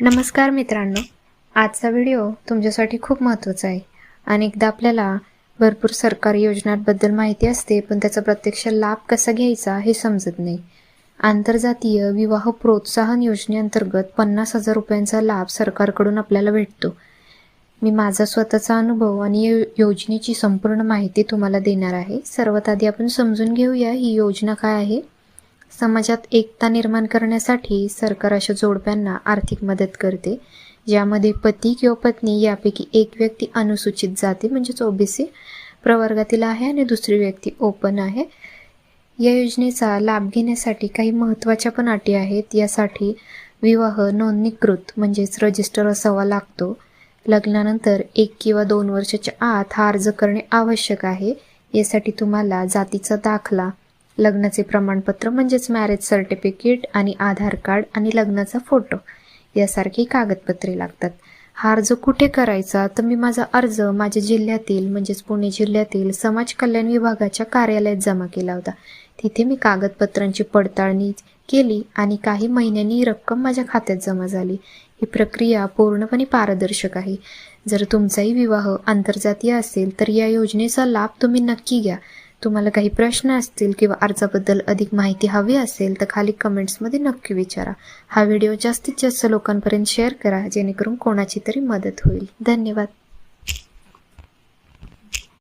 नमस्कार मित्रांनो, आजचा व्हिडिओ तुमच्यासाठी खूप महत्त्वाचा आहे. अनेकदा आपल्याला भरपूर सरकारी योजनांबद्दल माहिती असते, पण त्याचा प्रत्यक्ष लाभ कसा घ्यायचा हे समजत नाही. आंतरजातीय विवाह प्रोत्साहन योजनेअंतर्गत 50,000 रुपयांचा लाभ सरकारकडून आपल्याला भेटतो. मी माझा स्वतःचा अनुभव आणि योजनेची संपूर्ण माहिती तुम्हाला देणार आहे. सर्वात आधी आपण समजून घेऊया ही योजना काय आहे. समाजात एकता निर्माण करण्यासाठी सरकार अशा जोडप्यांना आर्थिक मदत करते, ज्यामध्ये पती किंवा पत्नी यापैकी एक व्यक्ती अनुसूचित जाती म्हणजेच ओबीसी प्रवर्गातील आहे आणि दुसरी व्यक्ती ओपन आहे. या योजनेचा लाभ घेण्यासाठी काही महत्त्वाच्या पण अटी आहेत. यासाठी विवाह नोंदणीकृत म्हणजेच रजिस्टर असावा लागतो. लग्नानंतर 1 किंवा 2 वर्षाच्या आत हा अर्ज करणे आवश्यक आहे. यासाठी तुम्हाला जातीचा दाखला, लग्नाचे प्रमाणपत्र म्हणजेच मॅरेज सर्टिफिकेट आणि आधार कार्ड आणि लग्नाचा फोटो यासारखी कागदपत्रे लागतात. हा अर्ज कुठे करायचा, तर मी माझा अर्ज माझ्या जिल्ह्यातील म्हणजेच पुणे जिल्ह्यातील समाज कल्याण विभागाच्या कार्यालयात जमा केला होता. तिथे मी कागदपत्रांची पडताळणी केली आणि काही महिन्यांनी ही रक्कम माझ्या खात्यात जमा झाली. ही प्रक्रिया पूर्णपणे पारदर्शक आहे. जर तुमचाही विवाह आंतरजातीय असेल तर या योजनेचा लाभ तुम्ही नक्की घ्या. तुम्हाला काही प्रश्न असतील किंवा अर्जाबद्दल अधिक माहिती हवी असेल तर खाली कमेंट्समध्ये नक्की विचारा. हा व्हिडिओ जास्तीत जास्त लोकांपर्यंत शेअर करा, जेणेकरून कोणाची तरी मदत होईल. धन्यवाद.